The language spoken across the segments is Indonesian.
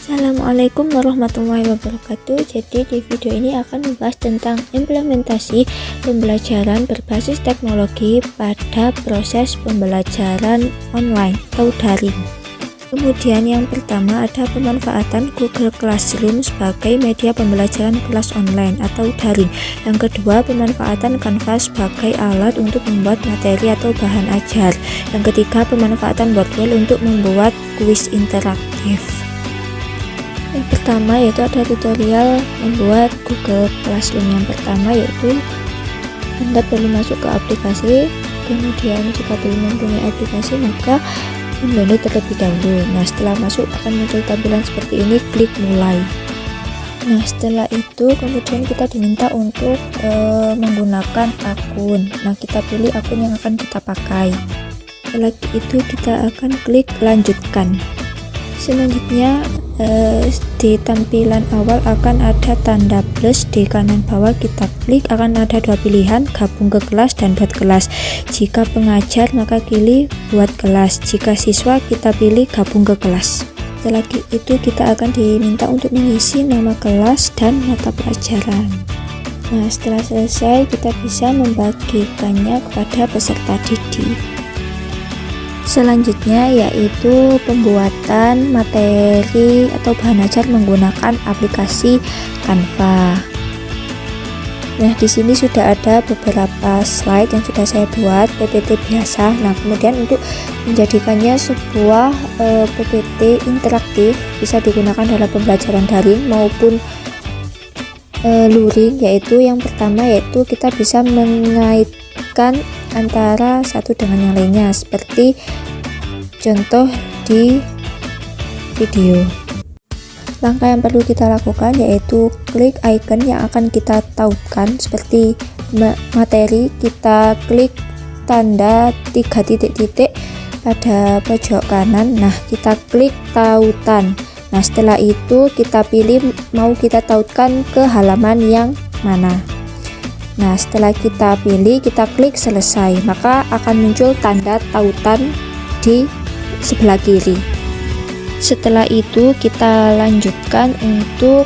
Assalamualaikum warahmatullahi wabarakatuh. Jadi di video ini akan membahas tentang implementasi pembelajaran berbasis teknologi pada proses pembelajaran online atau daring. Kemudian yang pertama ada pemanfaatan Google Classroom sebagai media pembelajaran kelas online atau daring. Yang kedua, pemanfaatan Canva sebagai alat untuk membuat materi atau bahan ajar. Yang ketiga, pemanfaatan Wordwall untuk membuat kuis interaktif. Yang pertama yaitu ada tutorial membuat Google Classroom. Yang pertama yaitu Anda perlu masuk ke aplikasi, kemudian jika belum mempunyai aplikasi maka mendownload terlebih dahulu. Nah, setelah masuk akan muncul tampilan seperti ini, klik mulai. Nah, setelah itu kemudian kita diminta untuk menggunakan akun. Nah, kita pilih akun yang akan kita pakai. Setelah itu kita akan klik lanjutkan. Selanjutnya di tampilan awal akan ada tanda plus, di kanan bawah kita klik akan ada dua pilihan, gabung ke kelas dan buat kelas. Jika pengajar maka pilih buat kelas, jika siswa kita pilih gabung ke kelas. Setelah itu kita akan diminta untuk mengisi nama kelas dan mata pelajaran. Nah, setelah selesai kita bisa membagikannya kepada peserta didik. Selanjutnya yaitu pembuatan materi atau bahan ajar menggunakan aplikasi Canva. Nah, di sini sudah ada beberapa slide yang sudah saya buat PPT biasa. Nah, kemudian untuk menjadikannya sebuah PPT interaktif bisa digunakan dalam pembelajaran daring maupun luring, yaitu yang pertama yaitu kita bisa mengaitkan antara satu dengan yang lainnya seperti contoh di video. Langkah yang perlu kita lakukan yaitu klik icon yang akan kita tautkan seperti materi, kita klik tanda 3 titik-titik pada pojok kanan. Nah, kita klik tautan. Nah, setelah itu kita pilih mau kita tautkan ke halaman yang mana. Nah, setelah kita pilih, kita klik selesai, maka akan muncul tanda tautan di sebelah kiri. Setelah itu kita lanjutkan untuk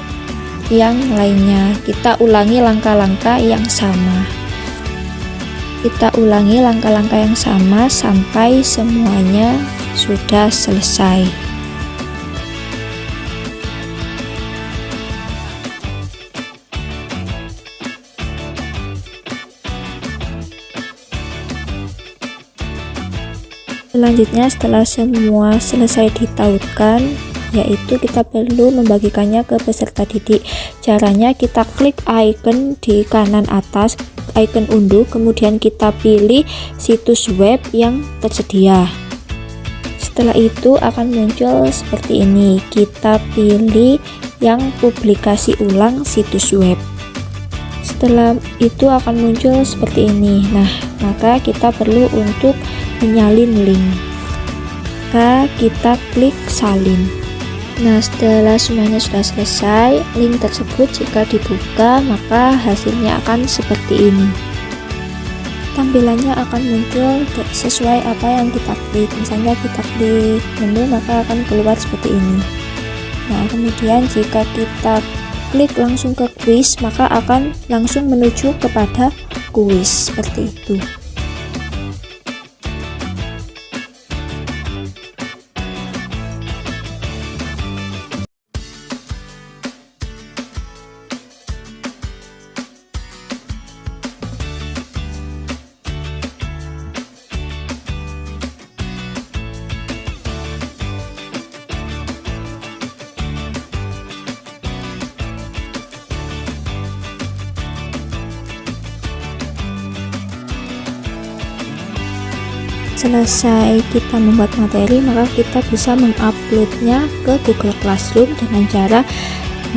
yang lainnya. Kita ulangi langkah-langkah yang sama. Kita ulangi langkah-langkah yang sama sampai semuanya sudah selesai. Selanjutnya setelah semua selesai ditautkan, yaitu kita perlu membagikannya ke peserta didik. Caranya kita klik icon di kanan atas, icon unduh, kemudian kita pilih situs web yang tersedia. Setelah itu akan muncul seperti ini, kita pilih yang publikasi ulang situs web. Setelah itu akan muncul seperti ini. Nah, maka kita perlu untuk menyalin link, maka kita klik salin. Nah, setelah semuanya sudah selesai, link tersebut jika dibuka maka hasilnya akan seperti ini. Tampilannya akan muncul sesuai apa yang kita klik. Misalnya kita klik menu maka akan keluar seperti ini. Nah, kemudian jika kita klik langsung ke kuis maka akan langsung menuju kepada kuis seperti itu. Selesai kita membuat materi, maka kita bisa menguploadnya ke Google Classroom dengan cara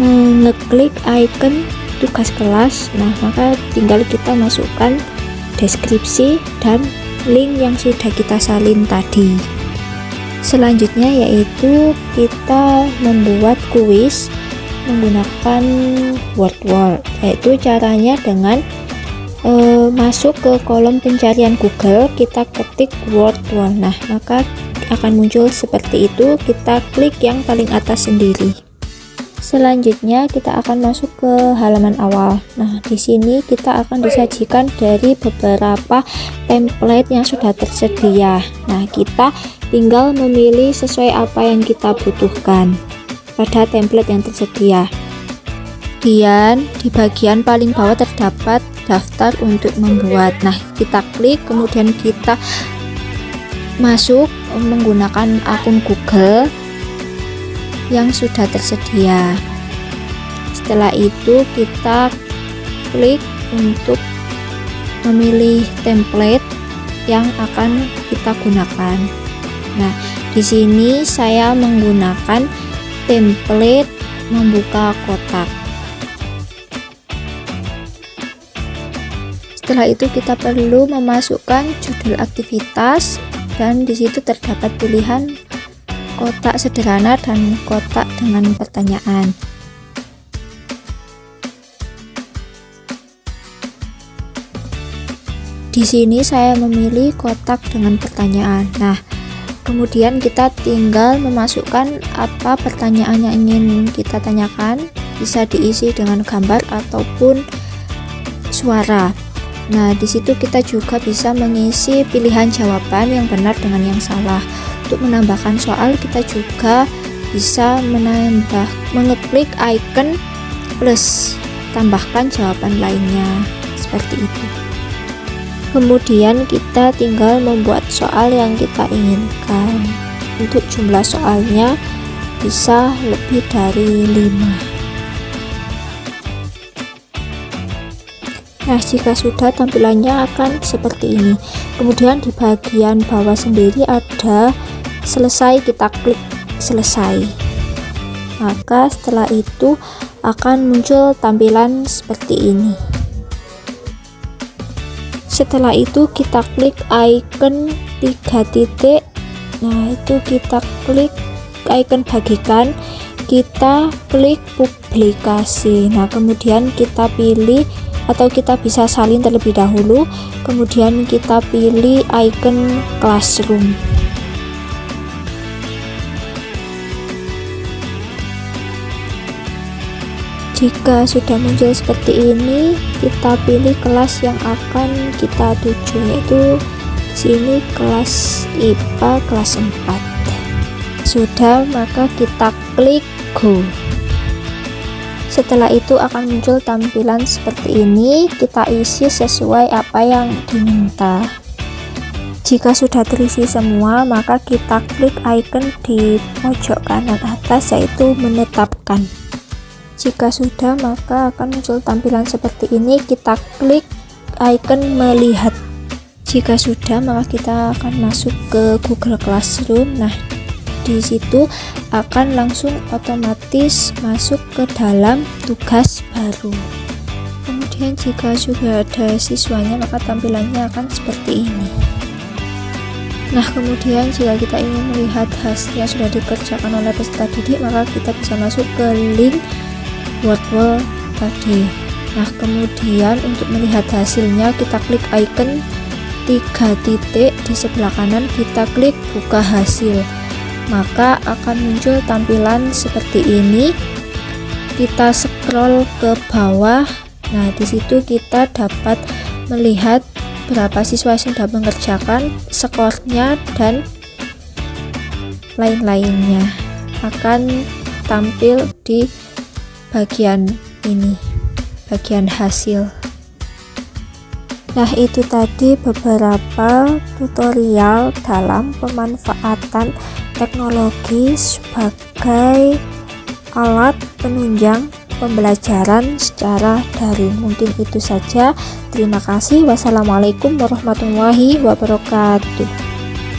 mengeklik icon tugas kelas. Nah, maka tinggal kita masukkan deskripsi dan link yang sudah kita salin tadi. Selanjutnya yaitu kita membuat kuis menggunakan Wordwall, yaitu caranya dengan masuk ke kolom pencarian Google, kita ketik Wordwall. Nah, maka akan muncul seperti itu. Kita klik yang paling atas sendiri. Selanjutnya kita akan masuk ke halaman awal. Nah, di sini kita akan disajikan dari beberapa template yang sudah tersedia. Nah, kita tinggal memilih sesuai apa yang kita butuhkan pada template yang tersedia. Kemudian di bagian paling bawah terdapat daftar untuk membuat. Nah, kita klik, kemudian kita masuk menggunakan akun Google yang sudah tersedia. Setelah itu kita klik untuk memilih template yang akan kita gunakan. Nah, di sini saya menggunakan template membuka kotak. Setelah itu kita perlu memasukkan judul aktivitas, dan di situ terdapat pilihan kotak sederhana dan kotak dengan pertanyaan. Di sini saya memilih kotak dengan pertanyaan. Nah, kemudian kita tinggal memasukkan apa pertanyaan yang ingin kita tanyakan, bisa diisi dengan gambar ataupun suara. Nah, di situ kita juga bisa mengisi pilihan jawaban yang benar dengan yang salah. Untuk menambahkan soal, kita juga bisa mengeklik icon plus, tambahkan jawaban lainnya, seperti itu. Kemudian kita tinggal membuat soal yang kita inginkan. Untuk jumlah soalnya bisa lebih dari 5. Nah, jika sudah, tampilannya akan seperti ini. Kemudian di bagian bawah sendiri ada selesai, kita klik selesai. Maka setelah itu akan muncul tampilan seperti ini. Setelah itu kita klik icon 3 titik. Nah, itu kita klik icon bagikan, kita klik publikasi. Nah, kemudian kita pilih, atau kita bisa salin terlebih dahulu, kemudian kita pilih icon classroom. Jika sudah muncul seperti ini, kita pilih kelas yang akan kita tuju, yaitu di sini kelas IPA kelas 4. Sudah, maka kita klik go. Setelah itu akan muncul tampilan seperti ini, kita isi sesuai apa yang diminta. Jika sudah terisi semua, maka kita klik icon di pojok kanan atas, yaitu menetapkan. Jika sudah, maka akan muncul tampilan seperti ini, kita klik icon melihat. Jika sudah, maka kita akan masuk ke Google Classroom. Nah, di situ akan langsung otomatis masuk ke dalam tugas baru. Kemudian jika sudah ada siswanya, maka tampilannya akan seperti ini. Nah, kemudian jika kita ingin melihat hasil yang sudah dikerjakan oleh peserta didik, maka kita bisa masuk ke link Wordwall tadi. Nah, kemudian untuk melihat hasilnya, kita klik icon 3 titik di sebelah kanan, kita klik buka hasil. Maka akan muncul tampilan seperti ini. Kita scroll ke bawah. Nah, di situ kita dapat melihat berapa siswa yang sudah mengerjakan, skornya, dan lain-lainnya akan tampil di bagian ini, bagian hasil. Nah, itu tadi beberapa tutorial dalam pemanfaatan teknologi sebagai alat penunjang pembelajaran secara daring. Mungkin itu saja. Terima kasih. Wassalamualaikum warahmatullahi wabarakatuh.